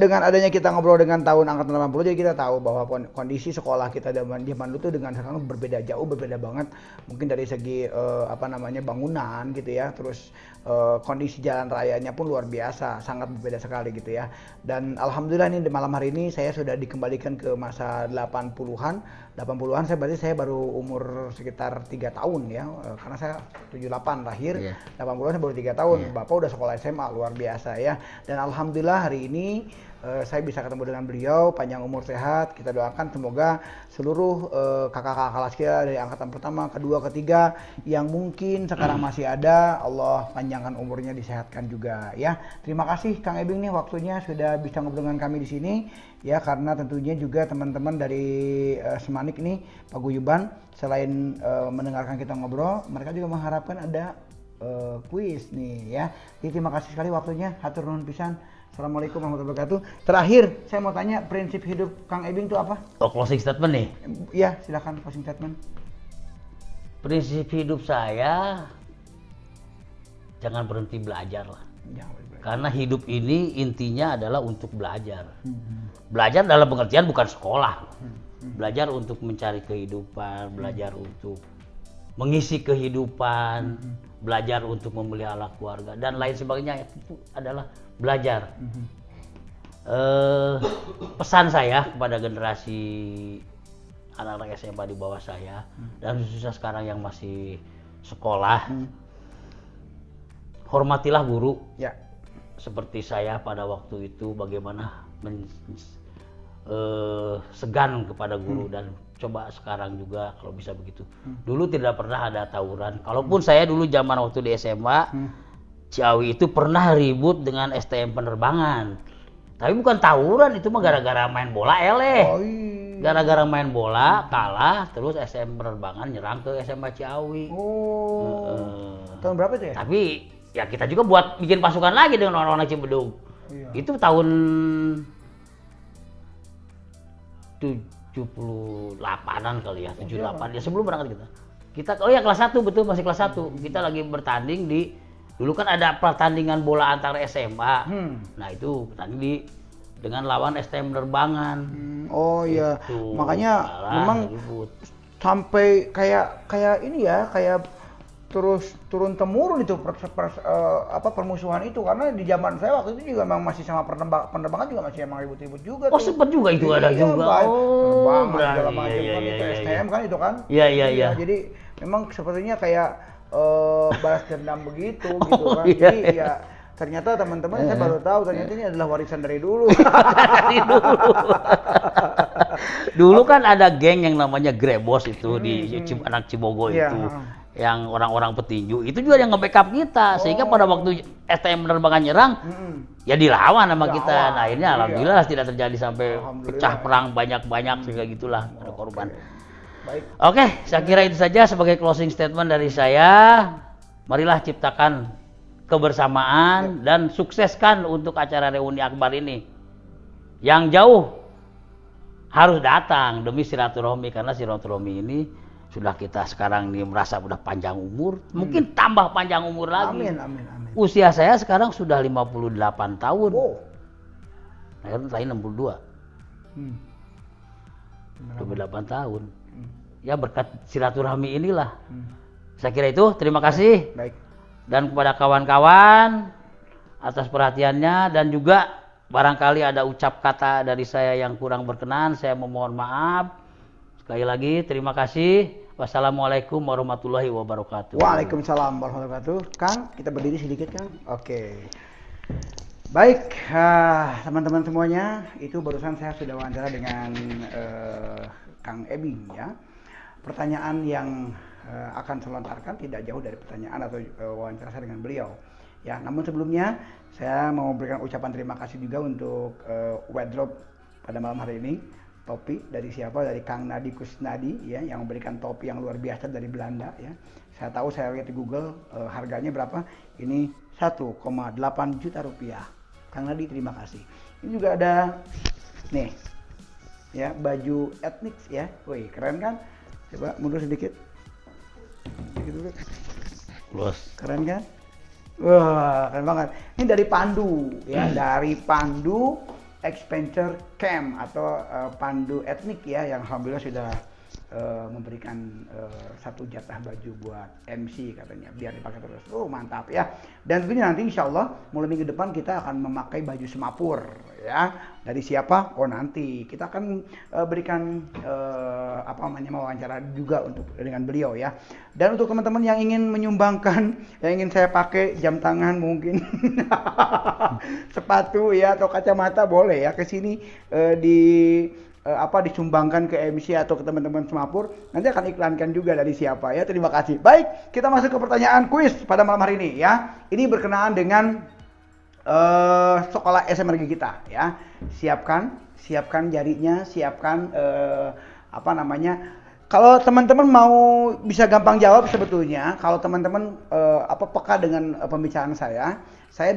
dengan adanya kita ngobrol dengan tahun angkatan 80 jadi kita tahu bahwa kondisi sekolah kita zaman dulu tuh dengan sekarang berbeda jauh, berbeda banget. Mungkin dari segi bangunan gitu ya, terus kondisi jalan rayanya pun luar biasa, sangat berbeda sekali gitu ya. Dan alhamdulillah nih di malam hari ini saya sudah dikembalikan ke masa 80-an. 80-an saya baru umur sekitar 3 tahun ya, karena saya 78 lahir. 80-an saya baru 3 tahun. Bapak udah sekolah SMA, luar biasa ya. Dan alhamdulillah hari ini saya bisa ketemu dengan beliau, panjang umur sehat. Kita doakan semoga seluruh kakak-kakak kelas kita dari angkatan pertama, kedua, ketiga yang mungkin sekarang masih ada, Allah panjangkan umurnya, disehatkan juga ya. Terima kasih Kang Ebing nih waktunya sudah bisa ngobrol dengan kami di sini ya, karena tentunya juga teman-teman dari Semanik nih Paguyuban selain mendengarkan kita ngobrol, mereka juga mengharapkan ada kuis nih ya. Jadi terima kasih sekali waktunya, hatur nuhun pisan. Assalamualaikum warahmatullahi wabarakatuh. Terakhir, saya mau tanya prinsip hidup Kang Ebing itu apa? Oh, closing statement nih. Iya, silakan closing statement. Prinsip hidup saya jangan berhenti belajar lah. Jangan belajar. Karena hidup ini intinya adalah untuk belajar. Belajar dalam pengertian bukan sekolah. Belajar untuk mencari kehidupan, belajar untuk mengisi kehidupan, belajar untuk memelihara keluarga dan lain sebagainya, itu adalah belajar. Pesan saya kepada generasi anak-anak SMA di bawah saya dan khususnya sekarang yang masih sekolah, hormatilah guru. Ya. Seperti saya pada waktu itu bagaimana segan kepada guru dan coba sekarang juga kalau bisa begitu. Dulu tidak pernah ada tawuran. Kalaupun saya dulu zaman waktu di SMA, Ciawi itu pernah ribut dengan STM penerbangan. Tapi bukan tawuran, itu mah gara-gara main bola Gara-gara main bola kalah, terus STM penerbangan nyerang ke SMA Ciawi. Tahun berapa itu ya? Tapi ya kita juga buat bikin pasukan lagi dengan orang-orang Cibedung. Iya. Itu tahun 78-an kali ya, 78 ya sebelum berangkat kita. Oh ya kelas 1 betul, masih kelas 1. Kita lagi bertanding dulu kan ada pertandingan bola antar SMA. Nah itu bertanding dengan lawan STM penerbangan. Oh iya. Itu, Makanya memang sampai kayak ini ya, kayak terus turun temurun itu permusuhan itu, karena di zaman saya waktu itu juga memang masih sama penerbangan juga masih emang ribut-ribut juga. Oh sempat juga itu ada juga. Penerbangan Berarti, segala macam kan itu STM kan itu kan. Iya. Jadi memang sepertinya kayak balas dendam begitu gitu kan. Iya. Jadi ya ternyata teman-teman saya baru tahu ternyata ini adalah warisan dari dulu. Dulu kan ada geng yang namanya Grebos itu di anak Cibogo itu. Yang orang-orang petinju itu juga yang nge-backup kita, sehingga pada waktu STM penerbangan nyerang ya dilawan sama kita. Nah ini alhamdulillah tidak terjadi sampai pecah perang banyak-banyak sehingga gitulah ada korban. Baik. Oke, saya kira itu saja sebagai closing statement dari saya. Marilah ciptakan kebersamaan dan sukseskan untuk acara reuni akbar ini. Yang jauh harus datang demi silaturahmi, karena silaturahmi ini sudah kita sekarang ini merasa udah panjang umur, mungkin tambah panjang umur lagi. Amin. Usia saya sekarang sudah 58 tahun. Nah, saya 62. 28 tahun. Ya berkat silaturahmi inilah. Saya kira itu, terima kasih. Baik. Dan kepada kawan-kawan atas perhatiannya, dan juga barangkali ada ucap kata dari saya yang kurang berkenan, saya memohon maaf. Sekali lagi terima kasih. Wassalamualaikum warahmatullahi wabarakatuh. Waalaikumsalam warahmatullahi wabarakatuh. Kang, kita berdiri sedikit Kang. Oke. Baik, teman-teman semuanya, itu barusan saya sudah wawancara dengan Kang Ebing ya. Pertanyaan yang akan saya lontarkan tidak jauh dari pertanyaan atau wawancara saya dengan beliau. Ya, namun sebelumnya saya mau memberikan ucapan terima kasih juga untuk wardrobe pada malam hari ini. Topi dari siapa? Dari Kang Nadi Kusnadi ya, yang memberikan topi yang luar biasa dari Belanda ya. Saya tahu, saya lihat di Google harganya berapa. Ini 1,8 juta rupiah. Kang Nadi terima kasih. Ini juga ada nih ya, baju etnik ya. Wih, keren kan? Coba mundur sedikit. Sedikit dulu. Keren kan? Wah, keren banget. Ini dari Pandu ya, dari Pandu Expenser Camp atau Pandu etnik ya, yang alhamdulillah sudah memberikan satu jatah baju buat MC katanya biar dipakai terus. Oh mantap ya. Dan tentunya nanti insya Allah mulai minggu depan kita akan memakai baju semapur ya. Dari siapa? Oh nanti kita akan berikan wawancara juga untuk dengan beliau ya. Dan untuk teman-teman yang ingin menyumbangkan, yang ingin saya pakai jam tangan mungkin, sepatu ya atau kacamata boleh ya ke sini disumbangkan ke MC atau ke teman-teman semapur. Nanti akan iklankan juga dari siapa ya. Terima kasih. Baik, kita masuk ke pertanyaan kuis pada malam hari ini ya. Ini berkenaan dengan sekolah SMRG kita ya. Siapkan jarinya, siapkan kalau teman-teman mau bisa gampang jawab sebetulnya, kalau teman-teman peka dengan pembicaraan saya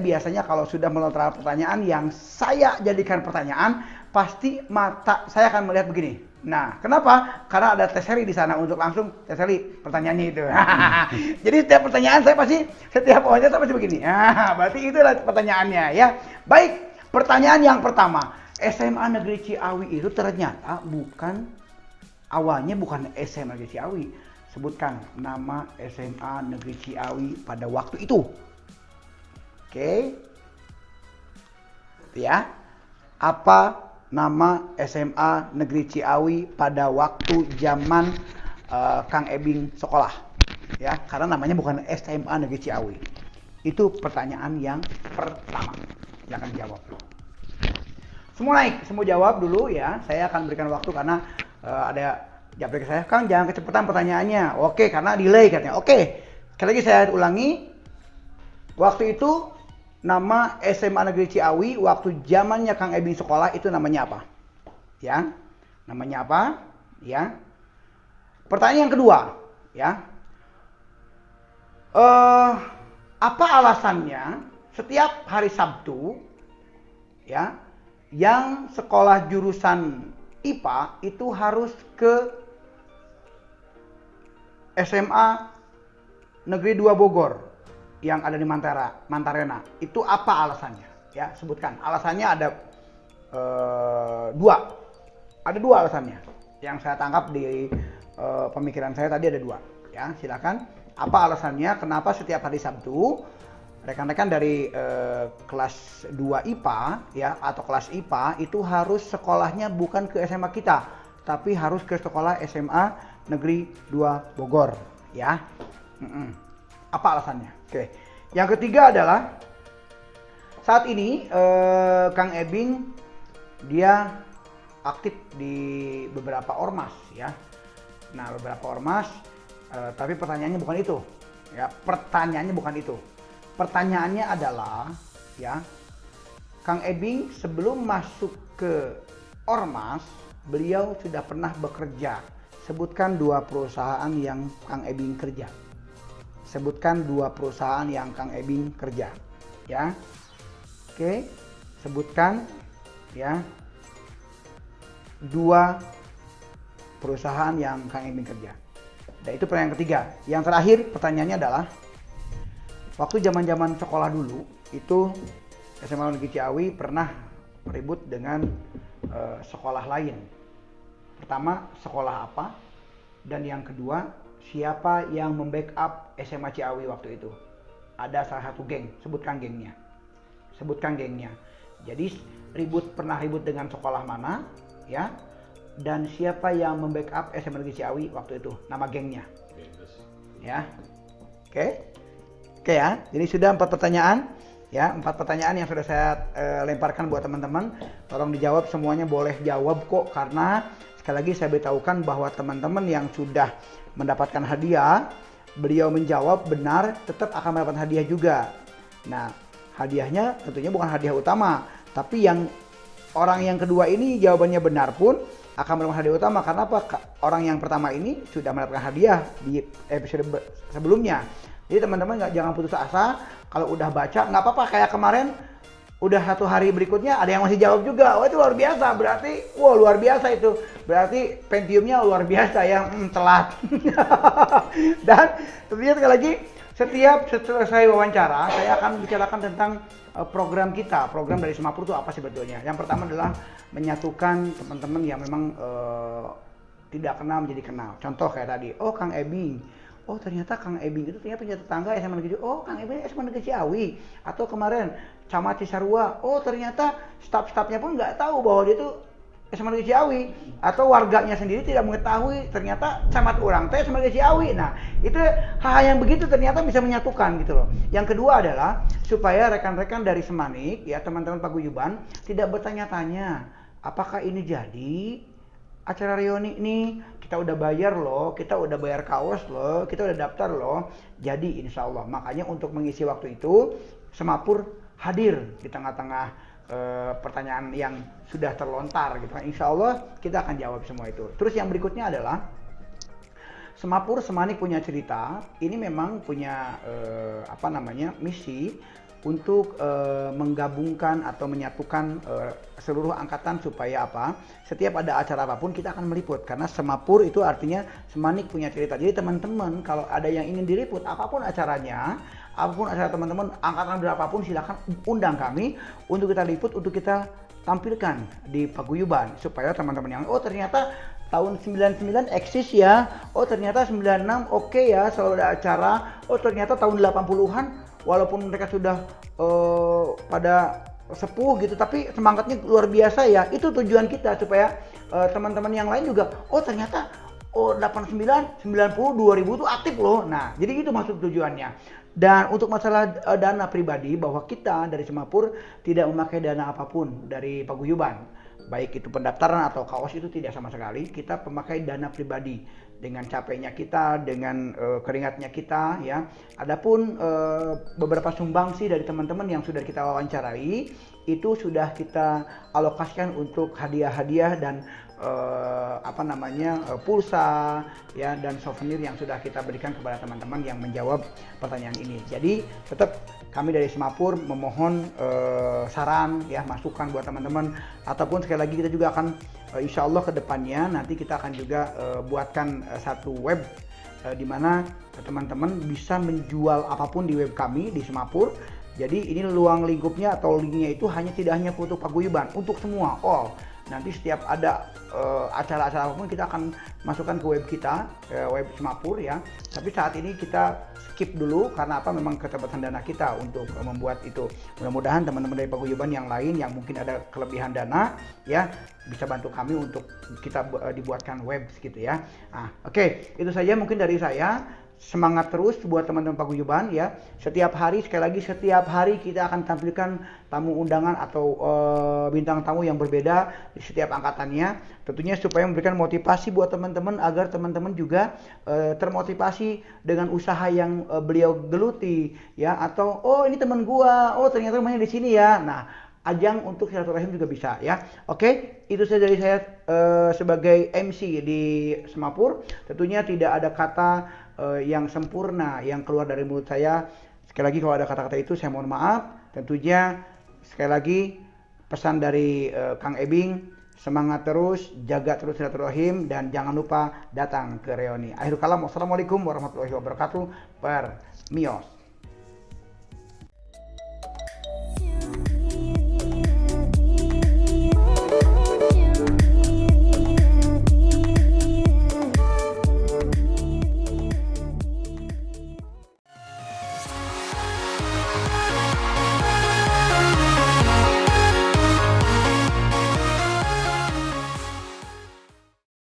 biasanya kalau sudah melontar pertanyaan yang saya jadikan pertanyaan, pasti mata saya akan melihat begini. Nah, kenapa? Karena ada Teh Seri di sana untuk langsung Teh Seri pertanyaannya itu. Jadi setiap pertanyaan setiap wawancara pasti begini. Berarti itulah pertanyaannya ya. Baik, pertanyaan yang pertama. SMA Negeri Ciawi itu ternyata awalnya bukan SMA Negeri Ciawi. Sebutkan nama SMA Negeri Ciawi pada waktu itu. Oke. Ya. Apa nama SMA Negeri Ciawi pada waktu zaman Kang Ebing sekolah? Ya, karena namanya bukan SMA Negeri Ciawi. Itu pertanyaan yang pertama. Jangan jawab. Semua jawab dulu ya. Saya akan berikan waktu karena ada jawab saya, Kang jangan kecepatan pertanyaannya. Oke, karena delay katanya. Oke, sekali lagi saya ulangi. Waktu itu nama SMA Negeri Ciawi waktu zamannya Kang Ebing sekolah itu namanya apa? Ya, namanya apa? Ya. Pertanyaan yang kedua, ya. Apa alasannya setiap hari Sabtu, ya, yang sekolah jurusan IPA itu harus ke SMA Negeri 2 Bogor yang ada di Mantarena. Itu apa alasannya? Ya, sebutkan. Alasannya ada dua. Ada dua alasannya. Yang saya tangkap di pemikiran saya tadi ada dua. Ya, silakan. Apa alasannya? Kenapa setiap hari Sabtu rekan-rekan dari kelas 2 IPA ya atau kelas IPA itu harus sekolahnya bukan ke SMA kita, tapi harus ke sekolah SMA Negeri 2 Bogor ya. Apa alasannya? Oke. Yang ketiga adalah saat ini Kang Ebing dia aktif di beberapa ormas ya. Nah, beberapa ormas tapi pertanyaannya bukan itu. Ya, pertanyaannya bukan itu. Pertanyaannya adalah ya, Kang Ebing sebelum masuk ke ormas, beliau sudah pernah bekerja. Sebutkan 2 perusahaan yang Kang Ebing kerja. Sebutkan 2 perusahaan yang Kang Ebing kerja. Ya. Oke, sebutkan ya 2 perusahaan yang Kang Ebing kerja. Dan itu pertanyaan ketiga. Yang terakhir pertanyaannya adalah waktu zaman-zaman sekolah dulu itu SMA Negeri Ciawi pernah ribut dengan sekolah lain. Pertama, sekolah apa? Dan yang kedua, siapa yang membackup SMA Ciawi waktu itu? Ada salah satu geng, sebutkan gengnya. Sebutkan gengnya. Jadi pernah ribut dengan sekolah mana, ya? Dan siapa yang membackup SMA Negeri Ciawi waktu itu? Nama gengnya. Ya. Oke. Oke ya. Jadi sudah 4 pertanyaan. Ya, 4 pertanyaan yang sudah saya lemparkan buat teman-teman. Tolong dijawab, semuanya boleh jawab kok, karena sekali lagi saya beritahukan bahwa teman-teman yang sudah mendapatkan hadiah, beliau menjawab benar, tetap akan mendapatkan hadiah juga. Nah, hadiahnya tentunya bukan hadiah utama, tapi yang orang yang kedua ini jawabannya benar pun akan mendapatkan hadiah utama. Karena apa? Orang yang pertama ini sudah mendapatkan hadiah di episode sebelumnya. Jadi teman-teman jangan putus asa. Kalau udah baca, nggak apa-apa. Kayak kemarin, udah 1 hari berikutnya ada yang masih jawab juga. Oh itu luar biasa. Berarti, wow luar biasa itu. Berarti Pentiumnya luar biasa yang telat. Dan tentunya sekali lagi, setiap selesai wawancara, saya akan bicarakan tentang program kita. Program dari Semapur itu apa sebetulnya? Yang pertama adalah menyatukan teman-teman yang memang tidak kenal menjadi kenal. Contoh kayak tadi, oh Kang Ebing. Oh ternyata Kang Ebing itu ternyata punya tetangga SMA Negeri. Oh Kang Ebing SMA Negeri Ciawi. Atau kemarin Camat Cisarua. Oh ternyata staf-stafnya pun nggak tahu bahwa dia itu SMA Negeri Ciawi. Atau warganya sendiri tidak mengetahui ternyata camat orang teh SMA Negeri Ciawi. Nah itu hal yang begitu ternyata bisa menyatukan gitu loh. Yang kedua adalah supaya rekan-rekan dari Semanik ya teman-teman paguyuban tidak bertanya-tanya apakah ini jadi acara reuni ini. Kita udah bayar loh, kita udah bayar kaos loh, kita udah daftar loh. Jadi insya Allah, makanya untuk mengisi waktu itu, Semapur hadir di tengah-tengah pertanyaan yang sudah terlontar gitu kan. Insya Allah kita akan jawab semua itu. Terus yang berikutnya adalah Semapur Semanik punya cerita. Ini memang punya misi untuk menggabungkan atau menyatukan seluruh angkatan supaya apa? Setiap ada acara apapun kita akan meliput karena Semapur itu artinya Semanik punya cerita. Jadi teman-teman kalau ada yang ingin diliput apapun acaranya, apapun acara teman-teman angkatan berapapun silakan undang kami untuk kita liput, untuk kita tampilkan di paguyuban supaya teman-teman yang oh ternyata tahun 99 eksis ya. Oh ternyata 96 oke ya selalu ada acara. Oh ternyata tahun 80-an walaupun mereka sudah pada sepuh gitu tapi semangatnya luar biasa ya. Itu tujuan kita supaya teman-teman yang lain juga oh ternyata 89, 90, 2000 itu aktif loh. Nah, jadi itu maksud tujuannya. Dan untuk masalah dana pribadi bahwa kita dari Semapur tidak memakai dana apapun dari paguyuban. Baik itu pendaftaran atau kaos itu tidak sama sekali. Kita memakai dana pribadi dengan capeknya kita, dengan keringatnya kita ya. Adapun beberapa sumbangsi dari teman-teman yang sudah kita wawancarai itu sudah kita alokasikan untuk hadiah-hadiah dan pulsa ya dan souvenir yang sudah kita berikan kepada teman-teman yang menjawab pertanyaan ini. Jadi tetap kami dari Semapur memohon saran ya masukan buat teman-teman ataupun sekali lagi kita juga akan insya Allah ke depannya nanti kita akan juga buatkan satu web di mana teman-teman bisa menjual apapun di web kami di Semapur. Jadi ini luang lingkupnya atau linknya itu tidak hanya untuk paguyuban, untuk semua all. Nanti setiap ada acara-acara apapun kita akan masukkan ke web kita, web Semapur ya. Tapi saat ini kita skip dulu karena apa? Memang keterbatasan dana kita untuk membuat itu. Mudah-mudahan teman-teman dari paguyuban yang lain yang mungkin ada kelebihan dana ya bisa bantu kami untuk kita dibuatkan web gitu ya. Nah, oke, itu saja mungkin dari saya. Semangat terus buat teman-teman paguyuban ya. Setiap hari sekali lagi setiap hari kita akan tampilkan tamu undangan atau bintang tamu yang berbeda di setiap angkatannya. Tentunya supaya memberikan motivasi buat teman-teman agar teman-teman juga termotivasi dengan usaha yang beliau geluti ya atau oh ini teman gua, oh ternyata rumahnya di sini ya. Nah, ajang untuk silaturahim juga bisa ya. Oke, itu saja dari saya sebagai MC di Semapur. Tentunya tidak ada kata yang sempurna yang keluar dari mulut saya. Sekali lagi kalau ada kata-kata itu saya mohon maaf. Tentunya sekali lagi pesan dari Kang Ebing, semangat terus, jaga terus silaturahim dan jangan lupa datang ke reuni. Akhirul kalam, wassalamualaikum warahmatullahi wabarakatuh. Permios.